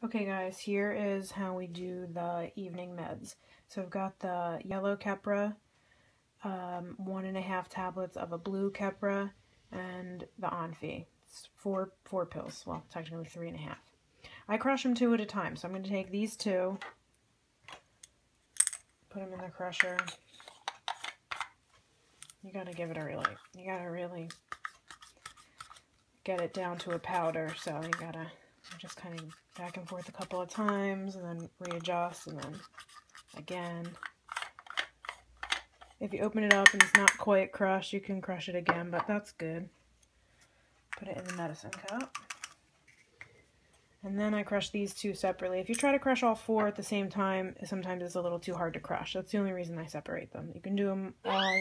Okay guys, here is how we do the evening meds. So I've got the yellow Keppra, 1.5 tablets of a blue Keppra, and the Onfi. It's four pills, well technically 3.5. I crush them 2 at a time, so I'm going to take these 2, put them in the crusher. You gotta really get it down to a powder, so you gotta just kind of back and forth a couple of times and then readjust and then again. If you open it up and it's not quite crushed, you can crush it again, but that's good. Put it in the medicine cup. And then I crush these 2 separately. If you try to crush all 4 at the same time, sometimes it's a little too hard to crush. That's the only reason I separate them. You can do them all,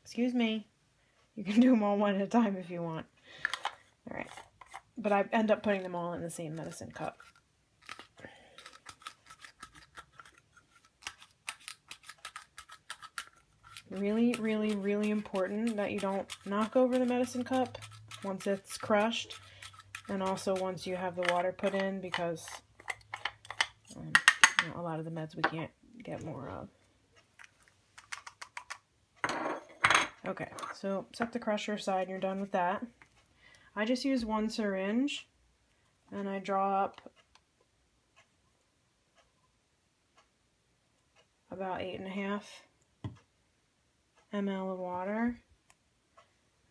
excuse me, you can do them all 1 at a time if you want. Alright, but I end up putting them all in the same medicine cup. Really, really, really important that you don't knock over the medicine cup once it's crushed, and also once you have the water put in, because you know, a lot of the meds we can't get more of. Okay, so set the crusher aside and you're done with that. I just use 1 syringe and I draw up about 8.5 ml of water,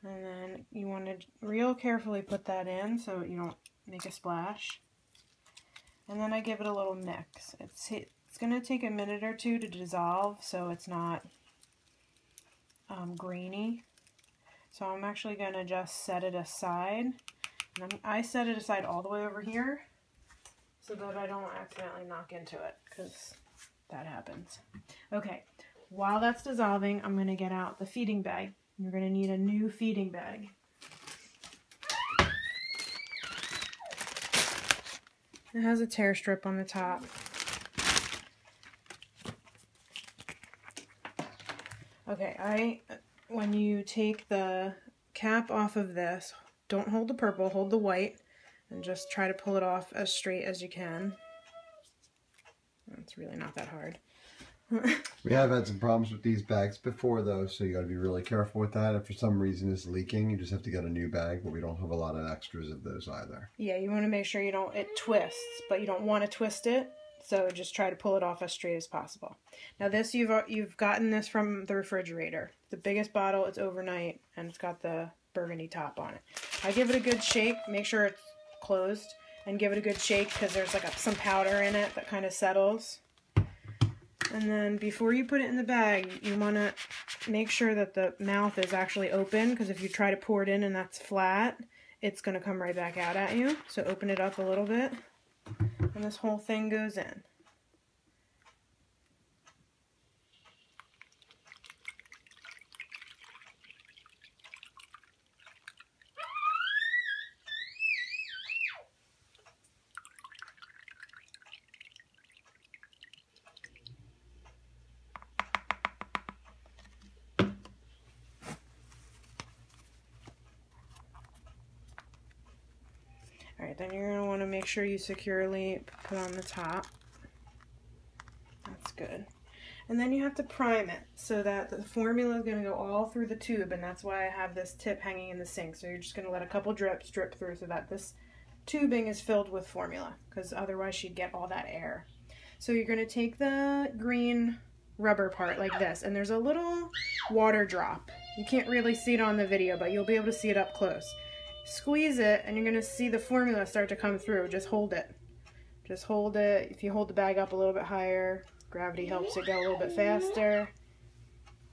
and then you want to real carefully put that in so you don't make a splash. And then I give it a little mix. It's going to take a minute or 2 to dissolve, so it's not greeny. So I'm actually going to just set it aside. And I set it aside all the way over here so that I don't accidentally knock into it, because that happens. Okay, while that's dissolving, I'm going to get out the feeding bag. You're going to need a new feeding bag. It has a tear strip on the top. Okay, when you take the cap off of this, don't hold the purple, hold the white, and just try to pull it off as straight as you can. It's really not that hard. We have had some problems with these bags before though, so you got to be really careful with that. If for some reason it's leaking, you just have to get a new bag, but we don't have a lot of extras of those either. Yeah, you want to make sure it twists, but you don't want to twist it, so just try to pull it off as straight as possible. Now this, you've gotten this from the refrigerator. The biggest bottle, it's overnight, and it's got the burgundy top on it. I give it a good shake, make sure it's closed, and give it a good shake because there's like some powder in it that kind of settles. And then before you put it in the bag, you want to make sure that the mouth is actually open, because if you try to pour it in and that's flat, it's going to come right back out at you. So open it up a little bit, and this whole thing goes in. Alright, then you're going to want to make sure you securely put on the top. That's good. And then you have to prime it so that the formula is going to go all through the tube, and that's why I have this tip hanging in the sink. So you're just going to let a couple drips drip through so that this tubing is filled with formula, because otherwise she'd get all that air. So you're going to take the green rubber part like this, and there's a little water drop. You can't really see it on the video, but you'll be able to see it up close. Squeeze it and you're going to see the formula start to come through. Just hold it. Just hold it. If you hold the bag up a little bit higher, gravity helps it go a little bit faster.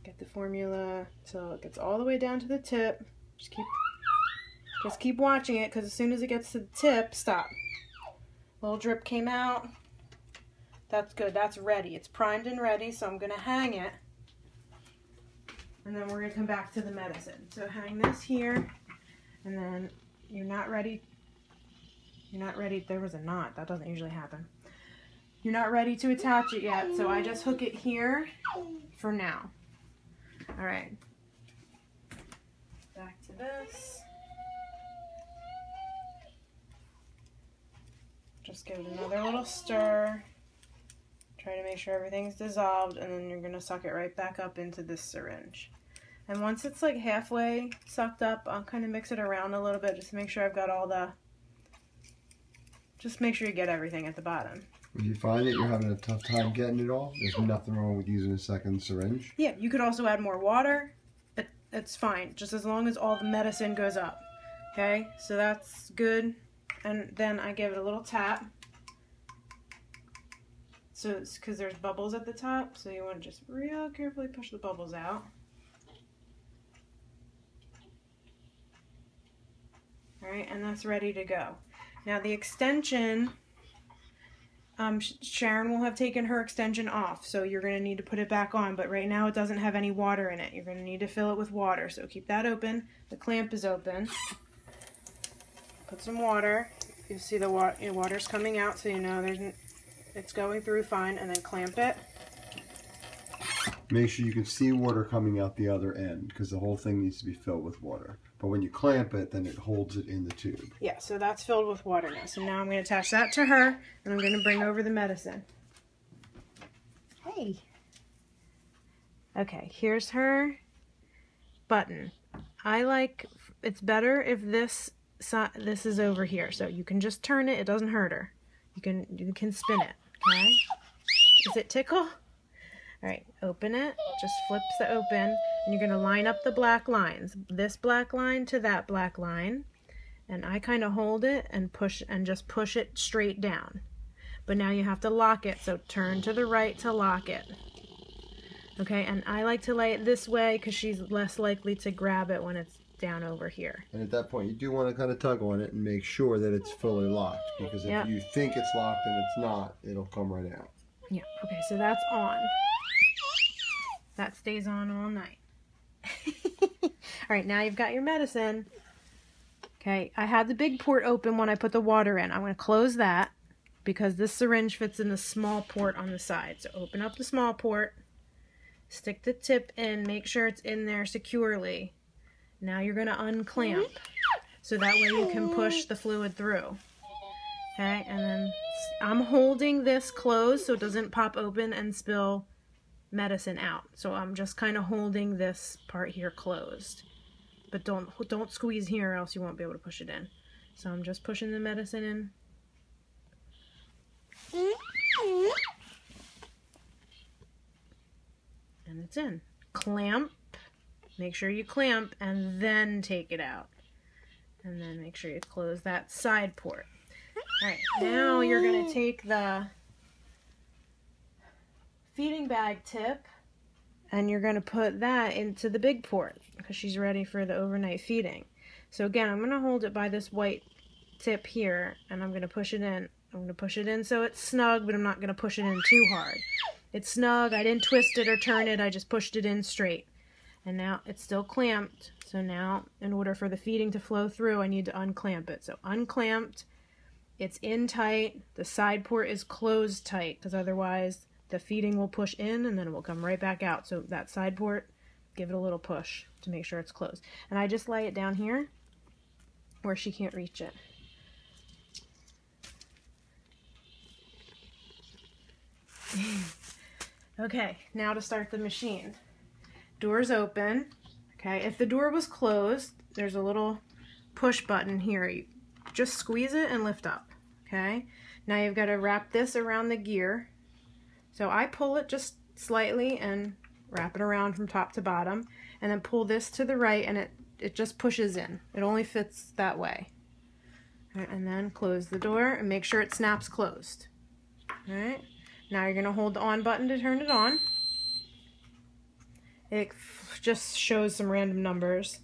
Get the formula till it gets all the way down to the tip. Just keep watching it, because as soon as it gets to the tip, stop. Little drip came out. That's good. That's ready. It's primed and ready, so I'm going to hang it. And then we're going to come back to the medicine. So hang this here. And then you're not ready, there was a knot, that doesn't usually happen. You're not ready to attach it yet, so I just hook it here for now. Alright, back to this. Just give it another little stir. Try to make sure everything's dissolved, and then you're going to suck it right back up into this syringe. And once it's like halfway sucked up, I'll kind of mix it around a little bit just to make sure I've got all the... Just make sure you get everything at the bottom. If you find that you're having a tough time getting it all, there's nothing wrong with using a second syringe. Yeah, you could also add more water. It's fine, just as long as all the medicine goes up. Okay, so that's good. And then I give it a little tap. So it's because there's bubbles at the top, so you want to just real carefully push the bubbles out. All right, and that's ready to go. Now the extension, Sharon will have taken her extension off, so you're going to need to put it back on, but right now it doesn't have any water in it. You're going to need to fill it with water, so keep that open. The clamp is open. Put some water. You see the water's coming out, so you know it's going through fine, and then clamp it. Make sure you can see water coming out the other end, because the whole thing needs to be filled with water. But when you clamp it, then it holds it in the tube. Yeah, so that's filled with water now. So now I'm going to attach that to her, and I'm going to bring over the medicine. Hey. Okay, here's her button. It's better if this is over here, so you can just turn it. It doesn't hurt her. You can spin it. Okay. Does it tickle? All right, open it. Just flips it open, and you're going to line up the black lines. This black line to that black line, and I kind of hold it and just push it straight down. But now you have to lock it, so turn to the right to lock it. Okay, and I like to lay it this way because she's less likely to grab it when it's down over here. And at that point, you do want to kind of tug on it and make sure that it's fully locked, because if you think it's locked and it's not, it'll come right out. Yeah, okay, so that's on. That stays on all night. All right, now you've got your medicine. Okay, I had the big port open when I put the water in. I'm going to close that because this syringe fits in the small port on the side. So open up the small port, stick the tip in, make sure it's in there securely. Now you're going to unclamp so that way you can push the fluid through. Okay, and then I'm holding this closed so it doesn't pop open and spill medicine out. So I'm just kind of holding this part here closed. But don't squeeze here or else you won't be able to push it in. So I'm just pushing the medicine in. And it's in. Clamp. Make sure you clamp and then take it out. And then make sure you close that side port. Alright, now you're going to take the feeding bag tip and you're going to put that into the big port because she's ready for the overnight feeding. So again, I'm going to hold it by this white tip here and I'm going to push it in. I'm going to push it in so it's snug, but I'm not going to push it in too hard. It's snug. I didn't twist it or turn it. I just pushed it in straight. And now it's still clamped. So now in order for the feeding to flow through, I need to unclamp it. So unclamped, it's in tight. The side port is closed tight because otherwise the feeding will push in and then it will come right back out. So that side port, give it a little push to make sure it's closed. And I just lay it down here where she can't reach it. Okay, now to start the machine. Door's open. Okay, if the door was closed, there's a little push button here. You just squeeze it and lift up. Okay, now you've got to wrap this around the gear. So I pull it just slightly and wrap it around from top to bottom, and then pull this to the right and it just pushes in. It only fits that way. All right, and then close the door and make sure it snaps closed. All right, now you're going to hold the on button to turn it on. It just shows some random numbers.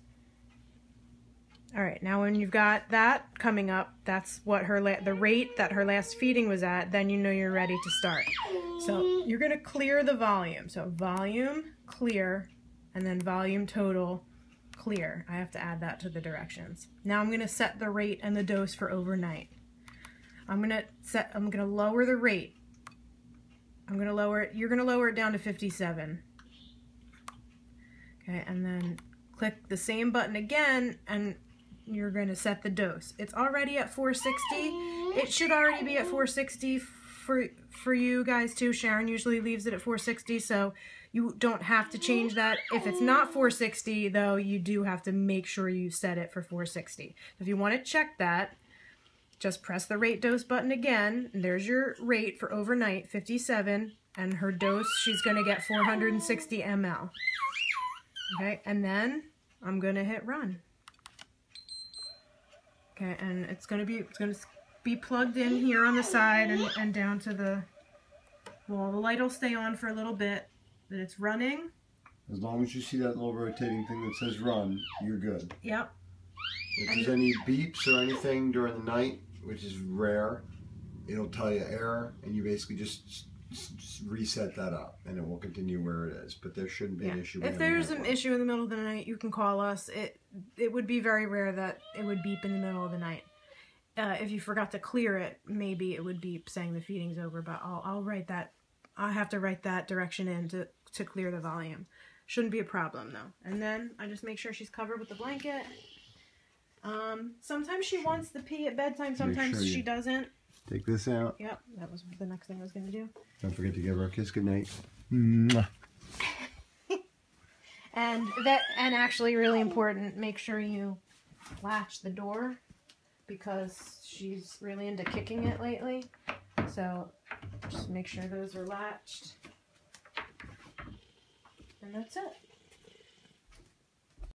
All right, now when you've got that coming up, that's what the rate that her last feeding was at, then you know you're ready to start. So you're going to clear the volume. So volume, clear, and then volume total, clear. I have to add that to the directions. Now I'm going to set the rate and the dose for overnight. I'm going to lower the rate. I'm going to lower it. You're going to lower it down to 57. Okay, and then click the same button again and you're going to set the dose. It's already at 460 It should already be at 460 for you guys too. Sharon usually leaves it at 460, so you don't have to change that. If it's not 460 though, you do have to make sure you set it for 460. If you want to check that, just press the rate dose button again, and there's your rate for overnight, 57, and her dose, she's going to get 460 ml. Okay, and then I'm going to hit run. Okay, and it's going to be plugged in here on the side and down to the wall. The light will stay on for a little bit, but it's running. As long as you see that little rotating thing that says run, you're good. Yep. If there's any beeps or anything during the night, which is rare, it'll tell you error, and you basically just reset that up, and it will continue where it is. But there shouldn't be an issue. If there's an issue in the middle of the night, you can call us. It would be very rare that it would beep in the middle of the night. If you forgot to clear it, maybe it would beep saying the feeding's over. But I'll write that. I have to write that direction in to clear the volume. Shouldn't be a problem though. And then I just make sure she's covered with the blanket. Sometimes she wants the pee at bedtime. Sometimes she doesn't. Take this out. Yep, that was the next thing I was going to do. Don't forget to give her a kiss goodnight. And actually really important, make sure you latch the door because she's really into kicking it lately. So just make sure those are latched. And that's it.